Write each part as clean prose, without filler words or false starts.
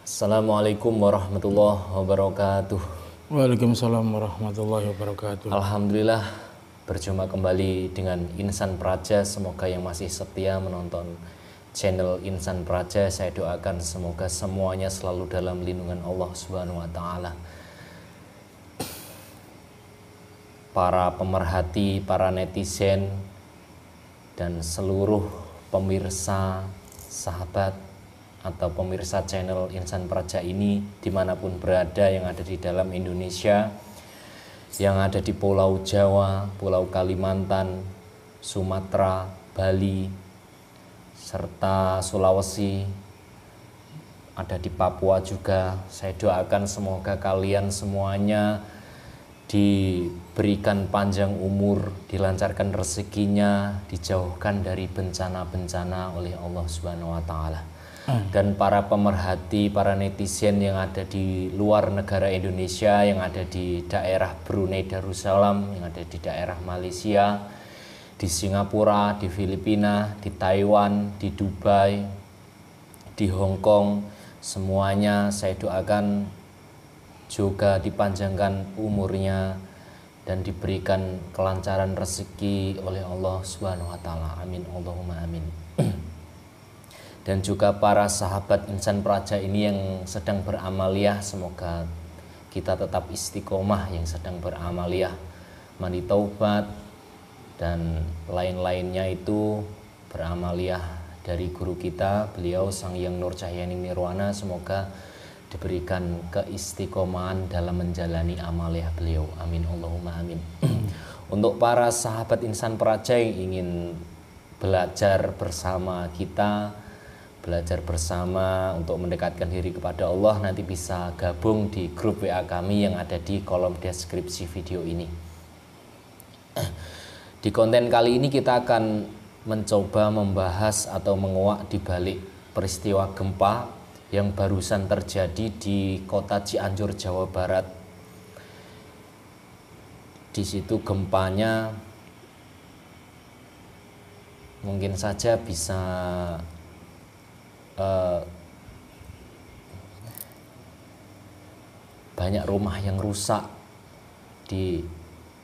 Assalamualaikum warahmatullahi wabarakatuh. Waalaikumsalam warahmatullahi wabarakatuh. Alhamdulillah berjumpa kembali dengan Insan Praja. Semoga yang masih setia menonton channel Insan Praja, saya doakan semoga semuanya selalu dalam lindungan Allah Subhanahu wa taala. Para pemerhati, para netizen dan seluruh pemirsa, sahabat atau pemirsa channel Insan Praja ini dimanapun berada, yang ada di dalam Indonesia, yang ada di Pulau Jawa, Pulau Kalimantan, Sumatera, Bali, serta Sulawesi, ada di Papua juga. Saya doakan semoga kalian semuanya diberikan panjang umur, dilancarkan rezekinya, dijauhkan dari bencana-bencana oleh Allah Subhanahu wa taala. Dan para pemerhati, para netizen yang ada di luar negara Indonesia, yang ada di daerah Brunei Darussalam, yang ada di daerah Malaysia, di Singapura, di Filipina, di Taiwan, di Dubai, di Hong Kong, semuanya saya doakan juga dipanjangkan umurnya dan diberikan kelancaran rezeki oleh Allah Subhanahu wa taala. Amin Allahumma amin. Dan juga para sahabat Insan Praja ini yang sedang beramaliyah, semoga kita tetap istiqomah yang sedang beramaliyah, mandi taubat dan lain-lainnya itu beramaliyah dari guru kita, beliau Sang Hyang Nur Cahyani Nirwana. Semoga diberikan keistiqomahan dalam menjalani amaliyah beliau. Amin Allahumma amin. Untuk para sahabat Insan Praja yang ingin belajar bersama kita, belajar bersama untuk mendekatkan diri kepada Allah, nanti bisa gabung di grup WA kami yang ada di kolom deskripsi video ini. Di konten kali ini kita akan mencoba membahas atau menguak di balik peristiwa gempa yang barusan terjadi di kota Cianjur, Jawa Barat. Di situ gempanya mungkin saja bisa banyak rumah yang rusak di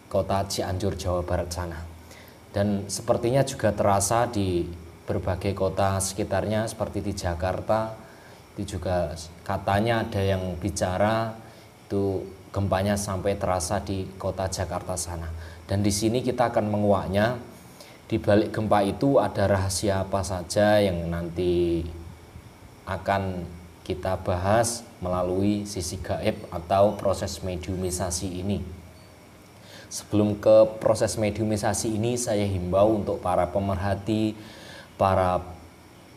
kota Cianjur, Jawa Barat sana. Dan sepertinya juga terasa di berbagai kota sekitarnya seperti di Jakarta. Itu juga katanya ada yang bicara itu gempanya sampai terasa di kota Jakarta sana. Dan di sini kita akan menguaknya. Di balik gempa itu ada rahasia apa saja yang nanti akan kita bahas melalui sisi gaib atau proses mediumisasi ini. Sebelum ke proses mediumisasi ini, saya himbau untuk para pemerhati, para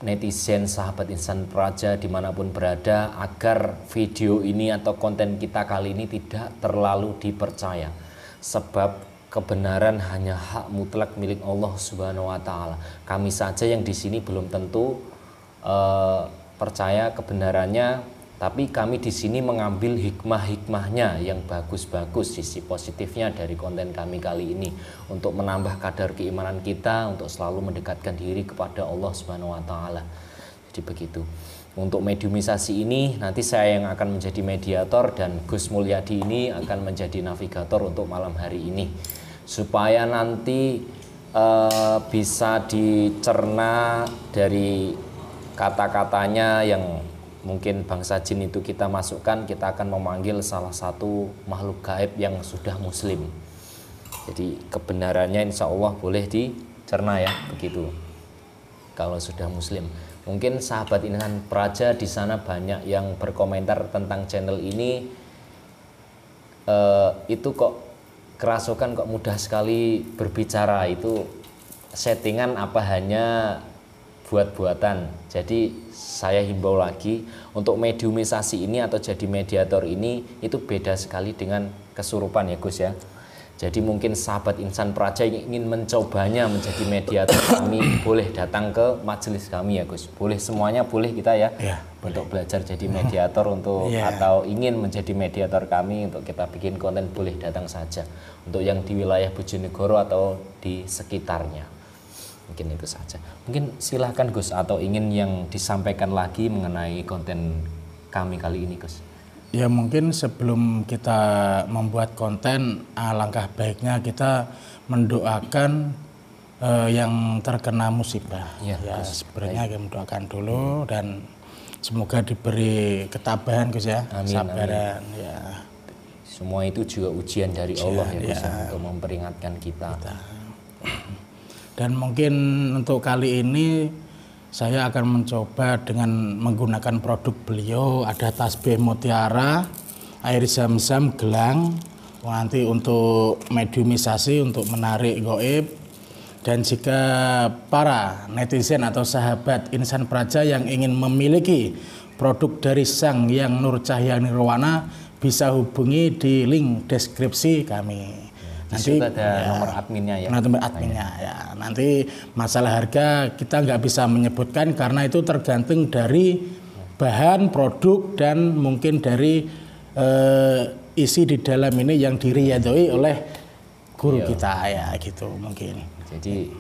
netizen, sahabat Insan Praja dimanapun berada, agar video ini atau konten kita kali ini tidak terlalu dipercaya. Sebab kebenaran hanya hak mutlak milik Allah Subhanahu wa taala. Kami saja yang di sini belum tentu percaya kebenarannya, tapi kami di sini mengambil hikmah-hikmahnya yang bagus-bagus, sisi positifnya dari konten kami kali ini untuk menambah kadar keimanan kita, untuk selalu mendekatkan diri kepada Allah Subhanahu wa taala. Jadi begitu. Untuk mediumisasi ini nanti saya yang akan menjadi mediator dan Gus Mulyadi ini akan menjadi navigator untuk malam hari ini, supaya nanti bisa dicerna dari kata-katanya yang mungkin bangsa jin itu kita masukkan, kita akan memanggil salah satu makhluk gaib yang sudah muslim. Jadi kebenarannya insya Allah boleh dicerna ya, begitu. Kalau sudah muslim. Mungkin sahabat Insan Praja di sana banyak yang berkomentar tentang channel ini, itu kok kerasukan kok mudah sekali berbicara, itu settingan apa hanya buat-buatan. Jadi saya himbau lagi untuk mediumisasi ini atau jadi mediator ini itu beda sekali dengan kesurupan ya Gus ya. Jadi mungkin sahabat Insan Praja yang ingin mencobanya menjadi mediator kami boleh datang ke majelis kami ya Gus. Boleh semuanya, boleh kita ya, untuk belajar jadi mediator untuk atau ingin menjadi mediator kami untuk kita bikin konten, boleh datang saja. Untuk yang di wilayah Bojonegoro atau di sekitarnya. Mungkin itu saja. Mungkin silahkan Gus, atau ingin yang disampaikan lagi mengenai konten kami kali ini, Gus? Ya mungkin sebelum kita membuat konten, alangkah baiknya kita mendoakan yang terkena musibah. Ya, sebenarnya kita mendoakan dulu dan semoga diberi ketabahan, Gus ya, sabaran. Amin. Ya. Semua itu juga ujian dari Allah ya, Gus, untuk memperingatkan kita. Dan mungkin untuk kali ini saya akan mencoba dengan menggunakan produk beliau, ada tasbih mutiara, air zam-zam, gelang, nanti untuk mediumisasi, untuk menarik gaib. Dan jika para netizen atau sahabat Insan Praja yang ingin memiliki produk dari Sang Hyang Nur Cahya Nirwana, bisa hubungi di link deskripsi kami. Nanti ada nomor adminnya ya. Nomor adminnya ya. Nanti masalah harga kita nggak bisa menyebutkan karena itu tergantung dari bahan produk dan mungkin dari isi di dalam ini yang diriyadoi oleh guru kita ya gitu mungkin. Jadi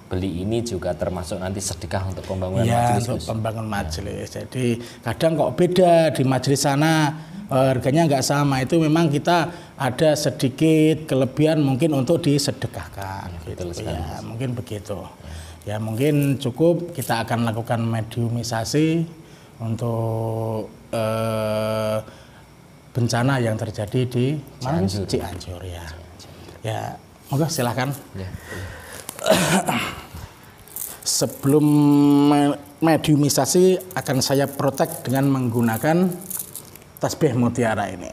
beli ini juga termasuk nanti sedekah untuk pembangunan ya, majelis. Untuk pembangunan majelis. Jadi kadang kok beda di majelis sana harganya nggak sama, itu memang kita ada sedikit kelebihan mungkin untuk disedekahkan. Betul gitu. sekali. Ya, mungkin begitu. Ya mungkin cukup kita akan lakukan mediumisasi untuk bencana yang terjadi di Cianjur ya. Ya, monggo silahkan. Ya. Sebelum mediumisasi akan saya protek dengan menggunakan tasbih mutiara ini.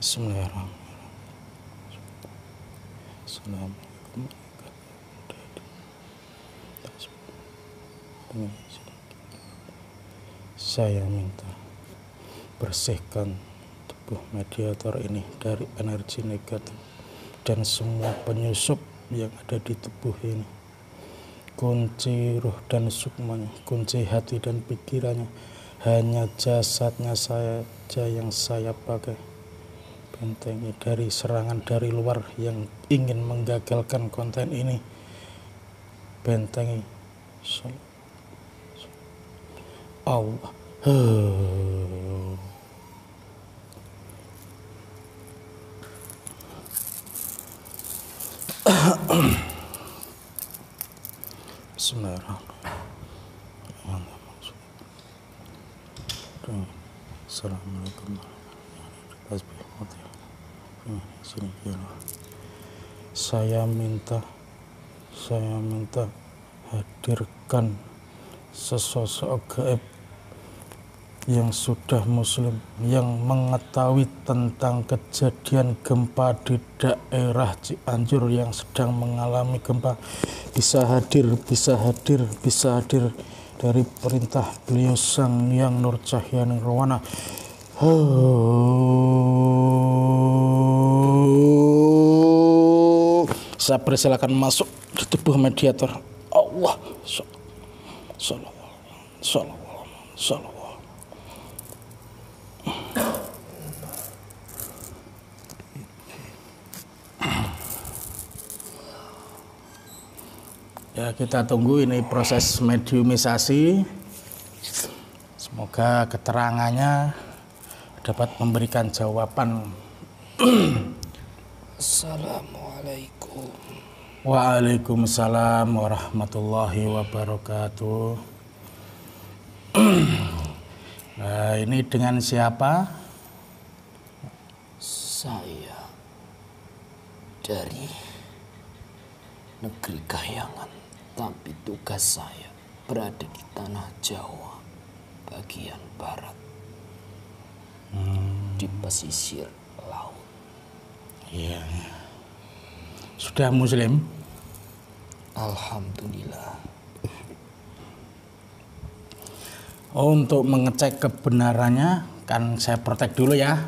Bismillahirrahmanirrahim. Saya minta bersihkan tubuh mediator ini dari energi negatif dan semua penyusup yang ada di tubuh ini. Kunci ruh dan sukmanya, kunci hati dan pikirannya, hanya jasadnya saja yang saya pakai. Bentengi dari serangan dari luar yang ingin menggagalkan konten ini. Bentengi Allah. Bismillahirrahmanirrahim. Assalamualaikum warahmatullahi wabarakatuh. Saya minta hadirkan sesosok gaib yang sudah muslim, yang mengetahui tentang kejadian gempa di daerah Cianjur yang sedang mengalami gempa, bisa hadir dari perintah beliau Sang Hyang Nur Cahya Nirwana. Saya persilakan masuk di tubuh mediator. Allah Sallallahu. Ya, kita tunggu ini proses mediumisasi. Semoga keterangannya dapat memberikan jawaban. Assalamualaikum. Waalaikumsalam warahmatullahi wabarakatuh. Nah, ini dengan siapa? Saya dari negeri Kahyangan, tapi tugas saya berada di tanah Jawa bagian barat, di pesisir laut. Iya. Sudah muslim? Alhamdulillah. Untuk mengecek kebenarannya kan saya protek dulu ya.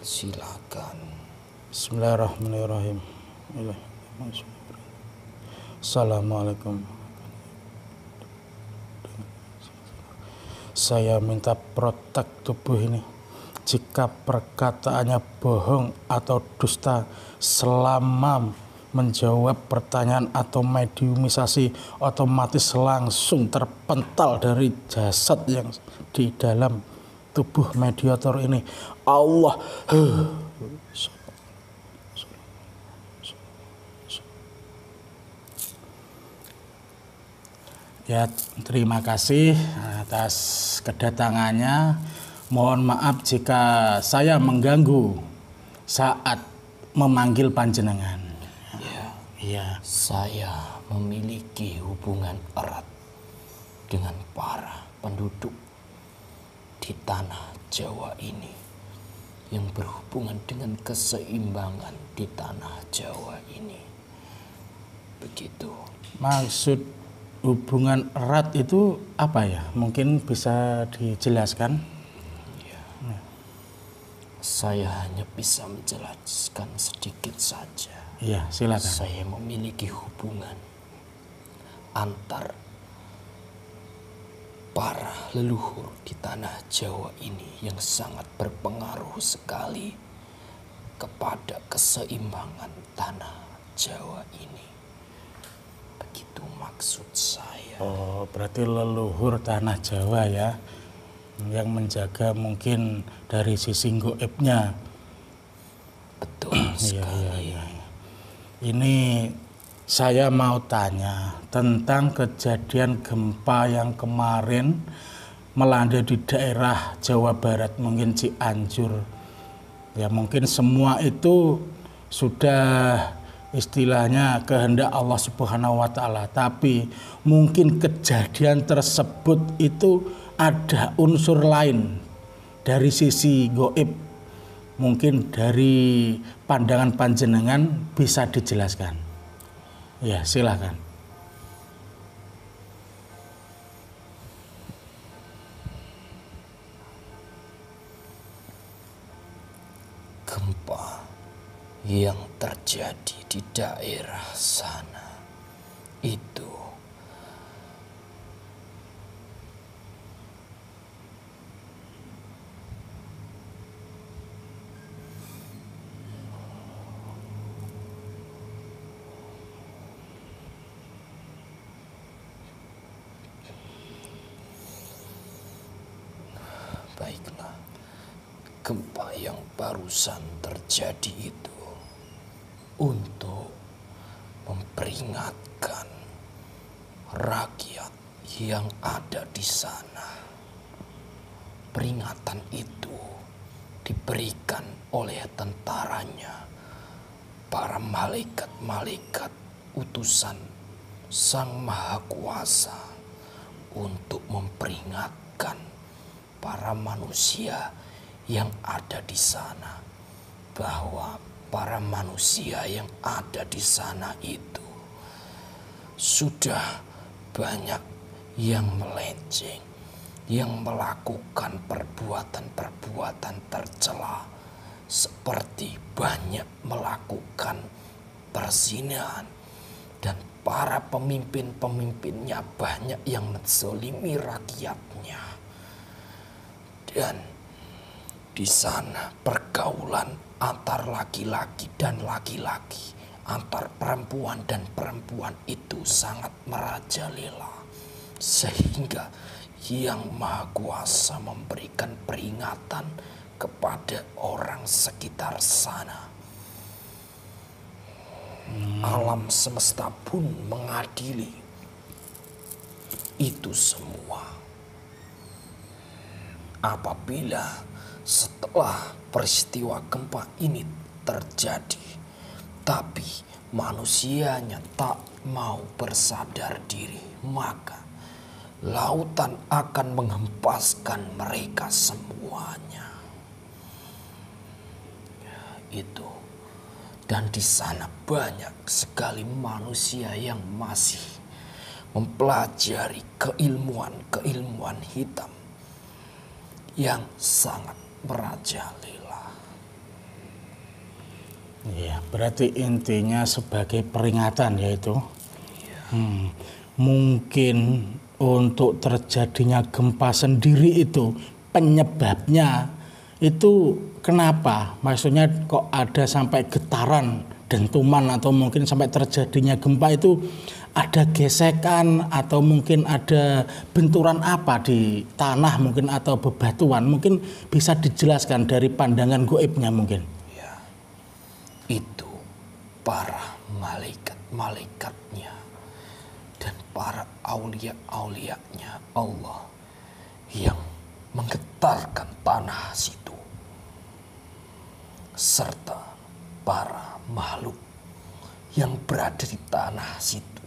Silakan. Bismillahirrahmanirrahim. Assalamualaikum. Saya minta protek tubuh ini. Jika perkataannya bohong atau dusta selama menjawab pertanyaan atau mediumisasi otomatis langsung terpental dari jasad yang di dalam tubuh mediator ini. Allah ya, terima kasih atas kedatangannya. Mohon maaf jika saya mengganggu saat memanggil panjenengan. Ya. Saya memiliki hubungan erat dengan para penduduk di tanah Jawa ini yang berhubungan dengan keseimbangan di tanah Jawa ini. Begitu. Maksud hubungan erat itu apa ya? Mungkin bisa dijelaskan? Ya. Saya hanya bisa menjelaskan sedikit saja. Iya, silakan. Saya memiliki hubungan antar para leluhur di tanah Jawa ini yang sangat berpengaruh sekali kepada keseimbangan tanah Jawa ini. Begitu maksud saya. Oh, berarti leluhur tanah Jawa ya, yang menjaga mungkin dari sisi goibnya. Betul sekali. Iya. Ini saya mau tanya tentang kejadian gempa yang kemarin melanda di daerah Jawa Barat, mungkin Cianjur. Ya mungkin semua itu sudah istilahnya kehendak Allah Subhanahu wa Ta'ala, tapi mungkin kejadian tersebut itu ada unsur lain dari sisi goib. Mungkin dari pandangan panjenengan bisa dijelaskan. Ya, silakan. Gempa yang terjadi di daerah sana itu baiklah. Gempa yang barusan terjadi itu untuk memperingatkan rakyat yang ada di sana. Peringatan itu diberikan oleh tentaranya, para malaikat-malaikat utusan Sang Maha Kuasa, untuk memperingatkan para manusia yang ada di sana bahwa para manusia yang ada di sana itu sudah banyak yang melenceng, yang melakukan perbuatan-perbuatan tercela, seperti banyak melakukan perzinahan, dan para pemimpin-pemimpinnya banyak yang menzalimi rakyatnya. Dan di sana pergaulan antar laki-laki dan laki-laki, antar perempuan dan perempuan itu sangat merajalela, sehingga Yang Maha Kuasa memberikan peringatan kepada orang sekitar sana. Alam semesta pun mengadili itu semua. Apabila setelah peristiwa gempa ini terjadi, tapi manusianya tak mau bersadar diri, maka lautan akan menghempaskan mereka semuanya. Itu. Dan di sana banyak sekali manusia yang masih mempelajari keilmuan hitam yang sangat merajalela. Ya, berarti intinya sebagai peringatan yaitu mungkin untuk terjadinya gempa sendiri itu penyebabnya itu kenapa? Maksudnya kok ada sampai getaran dentuman atau mungkin sampai terjadinya gempa itu ada gesekan atau mungkin ada benturan apa di tanah mungkin atau bebatuan, mungkin bisa dijelaskan dari pandangan goibnya mungkin. Ya, itu para malaikat-malaikatnya dan para aulia-aulianya Allah yang menggetarkan tanah situ, serta para makhluk yang berada di tanah situ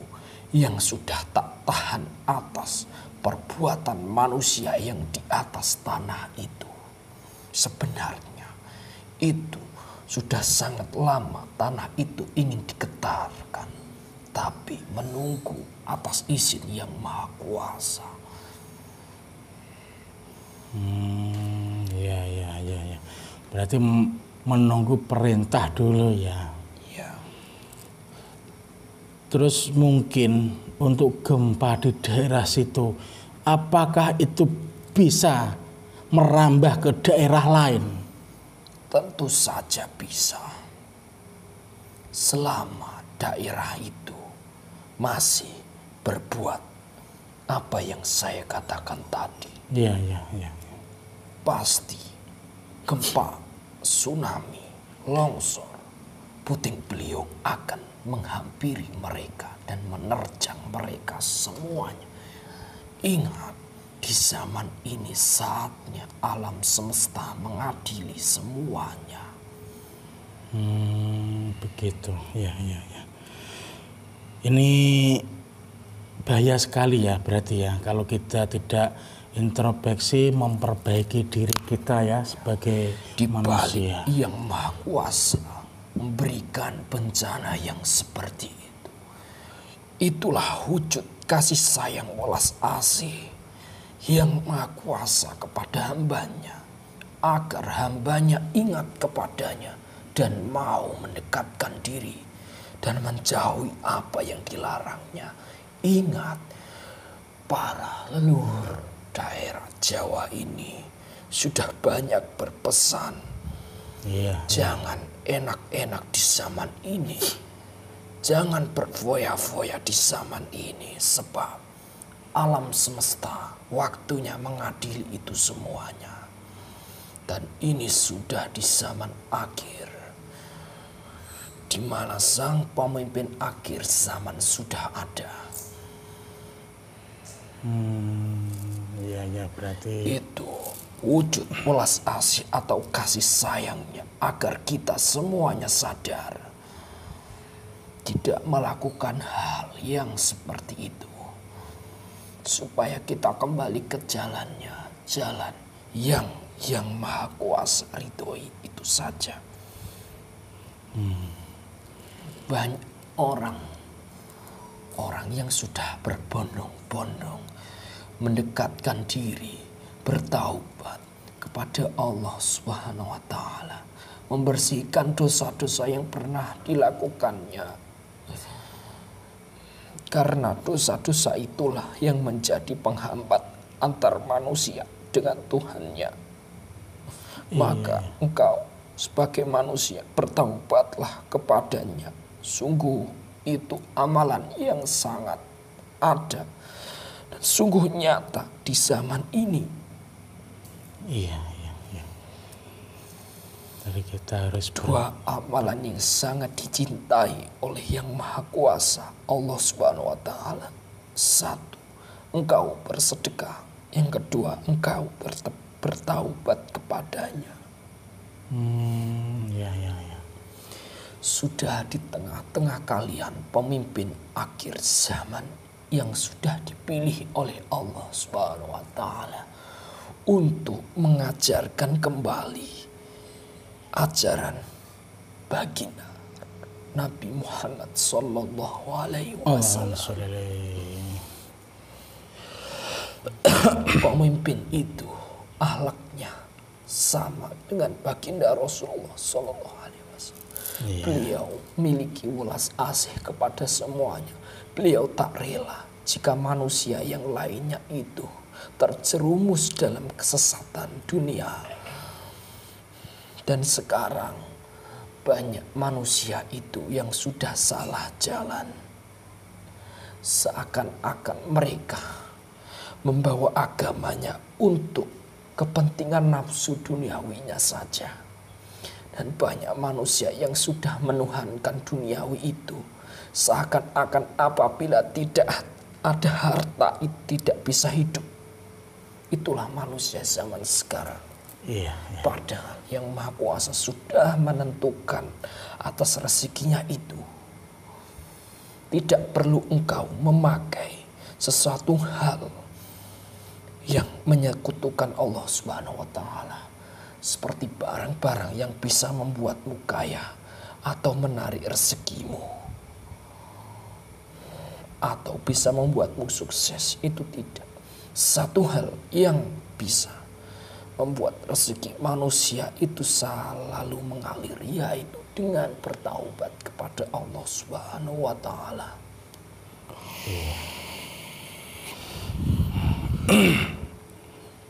yang sudah tak tahan atas perbuatan manusia yang di atas tanah itu. Sebenarnya itu sudah sangat lama tanah itu ingin digetarkan, tapi menunggu atas izin yang maha kuasa. Ya. Berarti menunggu perintah dulu ya. Terus mungkin untuk gempa di daerah situ, apakah itu bisa merambah ke daerah lain? Tentu saja bisa. Selama daerah itu masih berbuat apa yang saya katakan tadi. Ya. Pasti gempa, tsunami, longsor, puting beliung akan menghampiri mereka dan menerjang mereka semuanya. Ingat, di zaman ini saatnya alam semesta mengadili semuanya. Begitu, ya. Ini bahaya sekali ya berarti ya kalau kita tidak introspeksi memperbaiki diri kita ya sebagai Di manusia. balik yang maha kuasa memberikan bencana yang seperti itu. Itulah wujud kasih sayang welas asih yang maha kuasa kepada hambanya, agar hambanya ingat kepadanya dan mau mendekatkan diri dan menjauhi apa yang dilarangnya. Ingat, para leluhur daerah Jawa ini sudah banyak berpesan, jangan enak-enak di zaman ini. Jangan berfoya-foya di zaman ini, sebab alam semesta waktunya mengadili itu semuanya. Dan ini sudah di zaman akhir, di mana sang pemimpin akhir zaman sudah ada. Ya berarti Itu wujud welas asih atau kasih sayangnya agar kita semuanya sadar tidak melakukan hal yang seperti itu, supaya kita kembali ke jalannya, jalan yang maha kuasa ridhoi itu saja. Banyak orang yang sudah berbondong-bondong mendekatkan diri, bertaubat kepada Allah Subhanahu wa taala, membersihkan dosa-dosa yang pernah dilakukannya. Karena dosa-dosa itulah yang menjadi penghambat antar manusia dengan Tuhannya. Maka engkau sebagai manusia bertaubatlah kepadanya. Sungguh itu amalan yang sangat ada dan sungguh nyata di zaman ini. Iya. Jadi kita harus Dua amalan yang sangat dicintai oleh Yang Maha Kuasa, Allah Subhanahu wa taala. Satu, engkau bersedekah. Yang kedua, engkau bertaubat kepadanya. Ya. Sudah di tengah-tengah kalian pemimpin akhir zaman yang sudah dipilih oleh Allah Subhanahu wa taala untuk mengajarkan kembali ajaran baginda Nabi Muhammad sallallahu alaihi wasallam. Pemimpin itu akhlaknya sama dengan baginda Rasulullah sallallahu alaihi wasallam. Beliau memiliki welas asih kepada semuanya. Beliau tak rela jika manusia yang lainnya itu terjerumus dalam kesesatan dunia. Dan sekarang banyak manusia itu yang sudah salah jalan. Seakan-akan mereka membawa agamanya untuk kepentingan nafsu duniawinya saja. Dan banyak manusia yang sudah menuhankan duniawi itu. Seakan-akan apabila tidak ada harta tidak bisa hidup. Itulah manusia zaman sekarang. Iya. Padahal yang Maha Kuasa sudah menentukan atas rezekinya itu. Tidak perlu engkau memakai sesuatu hal yang menyekutukan Allah Subhanahu wa taala. Seperti barang-barang yang bisa membuatmu kaya atau menarik rezekimu. Atau bisa membuatmu sukses, itu tidak. Satu hal yang bisa membuat rezeki manusia itu selalu mengalir, yaitu dengan bertaubat kepada Allah Subhanahu wa taala.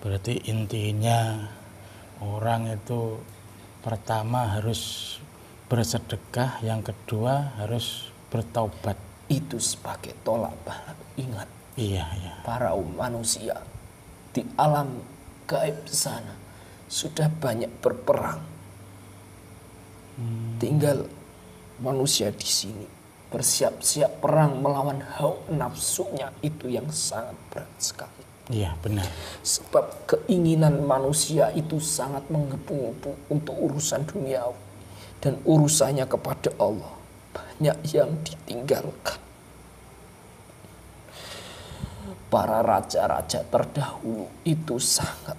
Berarti intinya orang itu pertama harus bersedekah, yang kedua harus bertaubat. Itu sebagai tolak bala. Ingat, Iya. para manusia di alam gaib sana sudah banyak berperang. Tinggal manusia di sini bersiap-siap perang melawan hawa nafsunya, itu yang sangat berat sekali. Iya, benar. Sebab keinginan manusia itu sangat menggebu-gebu untuk urusan duniawi. Dan urusannya kepada Allah banyak yang ditinggalkan. Para raja-raja terdahulu itu sangat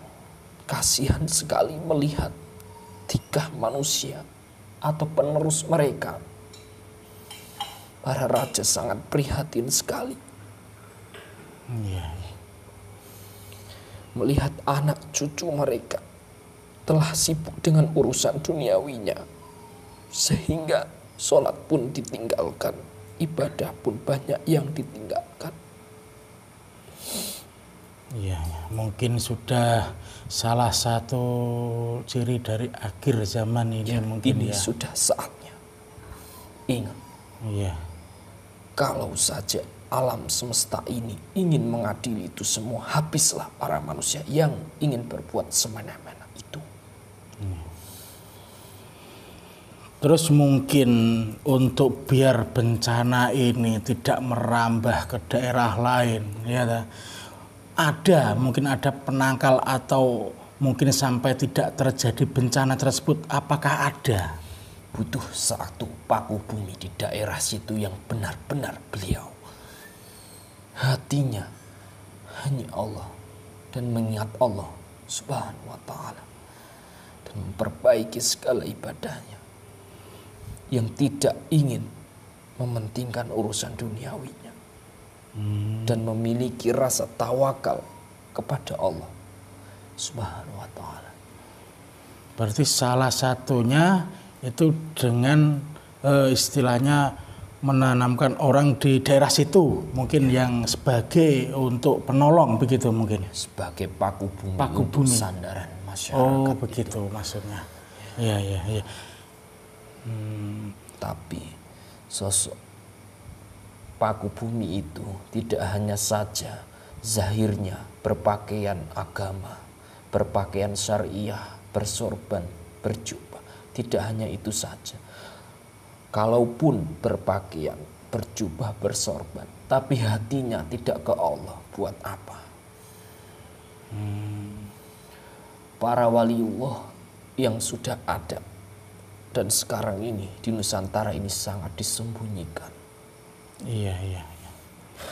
kasihan sekali melihat tingkah manusia atau penerus mereka. Para raja sangat prihatin sekali Iya. melihat anak cucu mereka telah sibuk dengan urusan duniawinya, sehingga sholat pun ditinggalkan, ibadah pun banyak yang ditinggalkan. Iya, mungkin sudah salah satu ciri dari akhir zaman ini mungkin Ini ya. sudah saatnya. Ingat, Iya. kalau saja alam semesta ini ingin mengadili itu semua, habislah para manusia yang ingin berbuat semena-mena itu. Terus mungkin untuk biar bencana ini tidak merambah ke daerah lain, ya, mungkin ada penangkal atau mungkin sampai tidak terjadi bencana tersebut. Apakah ada? Butuh satu paku bumi di daerah situ yang benar-benar beliau hatinya hanya Allah dan mengingat Allah Subhanahu wa taala dan memperbaiki segala ibadahnya, yang tidak ingin mementingkan urusan duniawinya dan memiliki rasa tawakal kepada Allah Subhanahu wa taala. Berarti salah satunya itu dengan istilahnya menanamkan orang di daerah situ, mungkin yang sebagai untuk penolong begitu mungkin. Sebagai paku bumi, Paku untuk bumi. sandaran masyarakat. Oh, begitu maksudnya. Iya. Tapi sosok paku bumi itu tidak hanya saja zahirnya berpakaian agama, berpakaian syariah, bersorban, berjubah. Tidak hanya itu saja. Kalaupun berpakaian, berjubah, bersorban, tapi hatinya tidak ke Allah, buat apa? Para waliullah yang sudah ada dan sekarang ini di Nusantara ini sangat disembunyikan. Iya.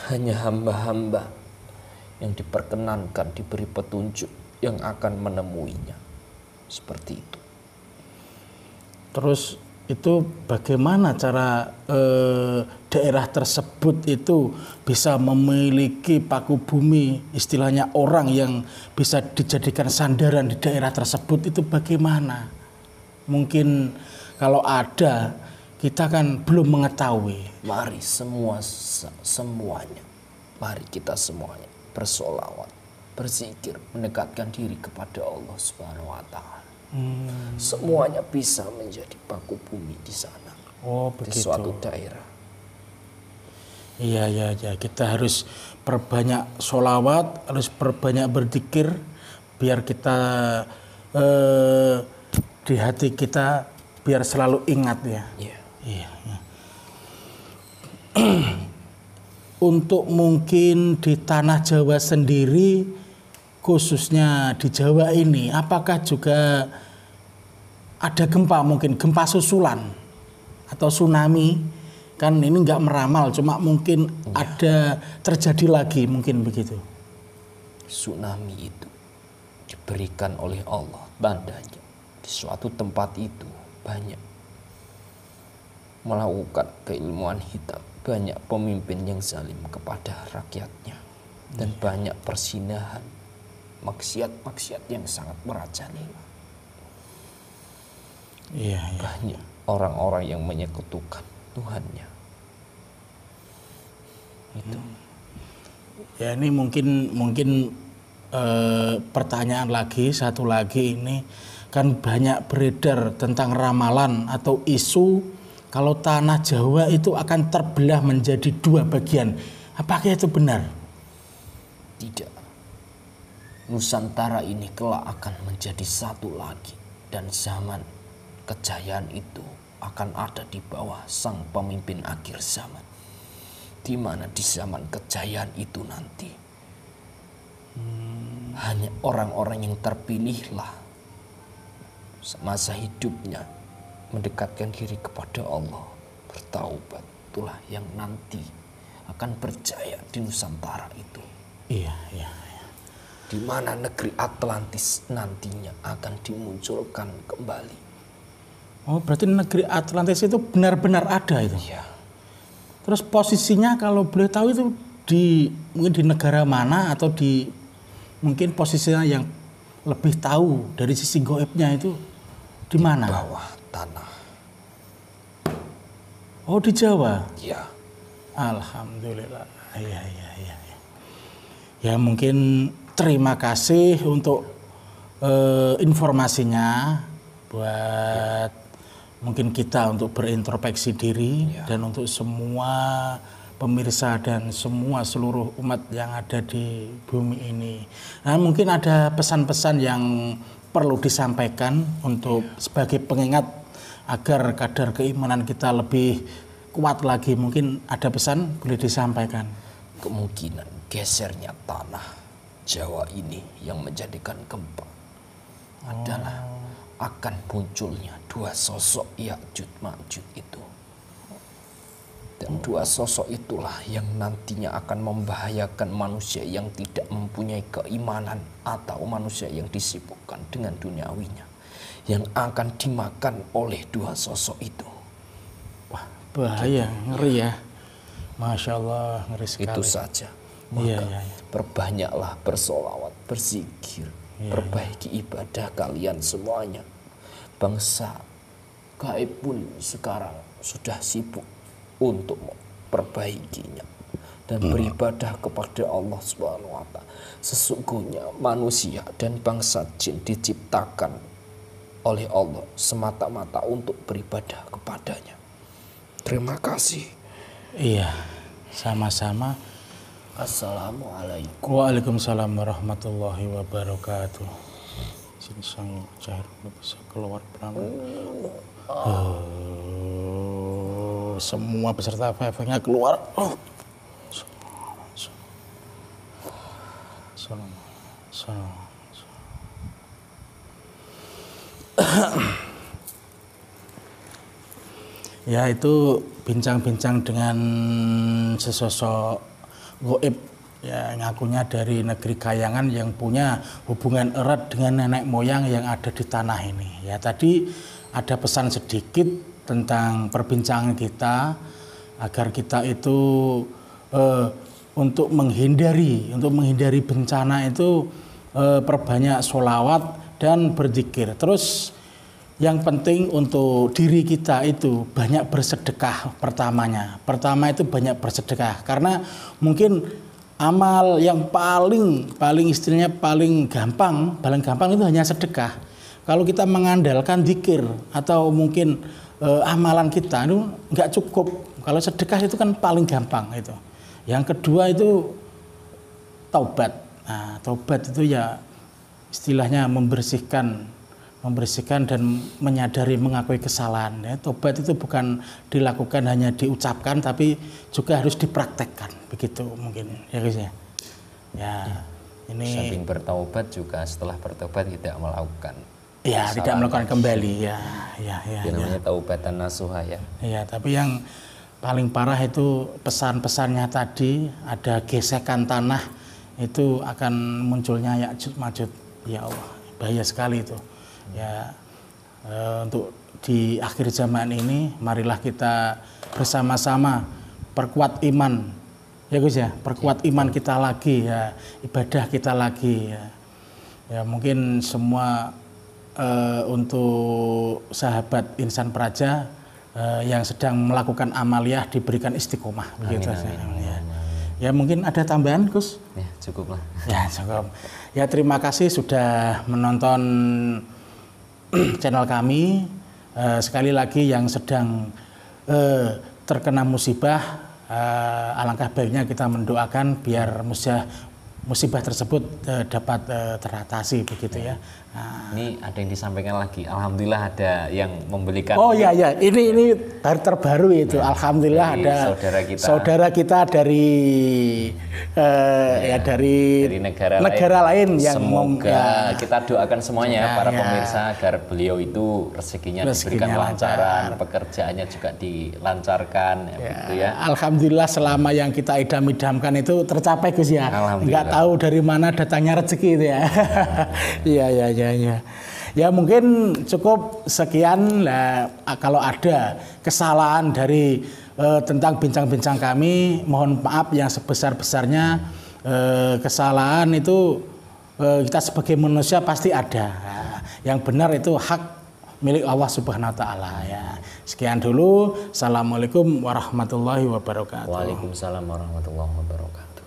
Hanya hamba-hamba yang diperkenankan diberi petunjuk yang akan menemuinya. Seperti itu. Terus itu bagaimana cara daerah tersebut itu bisa memiliki paku bumi, istilahnya orang yang bisa dijadikan sandaran di daerah tersebut, itu bagaimana? Mungkin kalau ada, kita kan belum mengetahui. Mari semuanya, mari kita semuanya bersolawat, berzikir, mendekatkan diri kepada Allah Subhanahu wa taala. Semuanya bisa menjadi paku bumi di sana. Oh, Di begitu. suatu daerah. Iya, iya, iya. Kita harus perbanyak sholawat, harus perbanyak berzikir, biar kita di hati kita biar selalu ingat ya. Iya. Iya, iya. Untuk mungkin di tanah Jawa sendiri, khususnya di Jawa ini, apakah juga ada gempa, mungkin gempa susulan atau tsunami? Kan ini nggak meramal, cuma mungkin ada terjadi lagi, mungkin begitu. Tsunami itu diberikan oleh Allah tandanya. Di suatu tempat itu banyak melakukan keilmuan hitam, banyak pemimpin yang zalim kepada rakyatnya, dan banyak persinahan, maksiat-maksiat yang sangat merajalela. Iya, iya. Banyak orang-orang yang menyekutukan Tuhannya. Itu. Ya ini mungkin pertanyaan lagi, satu lagi ini kan banyak beredar tentang ramalan atau isu kalau tanah Jawa itu akan terbelah menjadi dua bagian. Apakah itu benar? Tidak. Nusantara ini kelak akan menjadi satu lagi, dan zaman kejayaan itu akan ada di bawah sang pemimpin akhir zaman, di mana di zaman kejayaan itu nanti hanya orang-orang yang terpilihlah semasa hidupnya mendekatkan diri kepada Allah, bertaubat, itulah yang nanti akan berjaya di Nusantara itu. Iya, iya, iya. Di mana negeri Atlantis nantinya akan dimunculkan kembali. Oh, berarti negeri Atlantis itu benar-benar ada itu. Ya, Terus posisinya kalau boleh tahu itu mungkin di negara mana, atau di mungkin posisinya yang lebih tahu dari sisi goibnya itu di mana? bawah tanah. Oh, di Jawa. Ya, Alhamdulillah. Iya, iya, iya. Ya mungkin terima kasih untuk informasinya buat mungkin kita untuk berintrospeksi diri, dan untuk semua pemirsa dan semua seluruh umat yang ada di bumi ini. Nah, mungkin ada pesan-pesan yang perlu disampaikan untuk sebagai pengingat agar kadar keimanan kita lebih kuat lagi. Mungkin ada pesan boleh disampaikan. kemungkinan gesernya tanah Jawa ini yang menjadikan gempa adalah akan munculnya dua sosok Ya'juj Ma'juj itu. Dan dua sosok itulah yang nantinya akan membahayakan manusia yang tidak mempunyai keimanan atau manusia yang disibukkan dengan duniawinya, yang akan dimakan oleh dua sosok itu. Wah, bahaya, ngeri ya. Masya Allah, ngeri sekali. Itu saja. Iya, Maka iya, iya. perbanyaklah bersolawat, berzikir, perbaiki ibadah kalian semuanya. Bangsa gaib pun sekarang sudah sibuk untuk memperbaikinya dan beribadah kepada Allah Subhanahu wa Ta'ala. Sesungguhnya manusia dan bangsa jin diciptakan oleh Allah semata-mata untuk beribadah kepadanya. Terima kasih. Iya, sama-sama. Assalamualaikum. Waalaikumsalam warahmatullahi wabarakatuh. Sini sang cair bisa keluar pelan. Semua peserta efeknya keluar. Salam. Ya, itu bincang-bincang dengan sesosok goib ya, ngakunya dari negeri Kayangan yang punya hubungan erat dengan nenek moyang yang ada di tanah ini. Ya, tadi ada pesan sedikit tentang perbincangan kita agar kita itu untuk menghindari bencana itu perbanyak sholawat dan berzikir. Terus yang penting untuk diri kita itu banyak bersedekah pertamanya. Pertama itu banyak bersedekah, karena mungkin amal yang paling istilahnya paling gampang itu hanya sedekah. kalau kita mengandalkan zikir atau mungkin amalan kita itu nggak cukup. Kalau sedekah itu kan paling gampang itu. Yang kedua itu taubat. Nah, taubat itu ya istilahnya membersihkan dan menyadari, mengakui kesalahan. Ya, taubat itu bukan dilakukan hanya diucapkan, tapi juga harus dipraktekkan. Begitu mungkin ya guys ya. Ya, ini samping bertaubat juga setelah bertaubat tidak melakukan. Ya, tidak melakukan kembali. Ya. Namanya taubatan nasuha ya. Ya, tapi yang paling parah itu pesan-pesannya tadi, ada gesekan tanah, itu akan munculnya Ya'juj Ma'juj. Ya Allah, bahaya sekali itu. Ya, untuk di akhir zaman ini, marilah kita bersama-sama perkuat iman. Ya Gus ya, perkuat iman kita lagi ya, ibadah kita lagi ya. Ya mungkin semua untuk sahabat Insan Praja yang sedang melakukan amaliyah diberikan istiqomah begitu saja. Ya mungkin ada tambahan Gus? Ya cukup lah. Ya cukup. Ya terima kasih sudah menonton channel kami. Sekali lagi yang sedang terkena musibah, alangkah baiknya kita mendoakan biar musibah tersebut dapat teratasi begitu ya. Nah. Ini ada yang disampaikan lagi. Alhamdulillah ada yang membelikan. Oh iya ya, ini baru terbaru itu. Nah, alhamdulillah ada saudara kita dari dari negara lain yang semoga kita doakan semuanya para pemirsa agar beliau itu rezekinya diberikan lancaran, pekerjaannya juga dilancarkan gitu ya. Alhamdulillah selama yang kita idam-idamkan itu tercapai Gus ya. Enggak tahu dari mana datangnya rezeki itu ya. Iya. Ya mungkin cukup sekian lah. Kalau ada kesalahan dari tentang bincang-bincang kami, mohon maaf yang sebesar-besarnya. Kesalahan itu kita sebagai manusia pasti ada. Yang benar itu hak milik Allah Subhanahu wa taala ya. Sekian dulu. Assalamualaikum warahmatullahi wabarakatuh. Waalaikumsalam warahmatullahi wabarakatuh.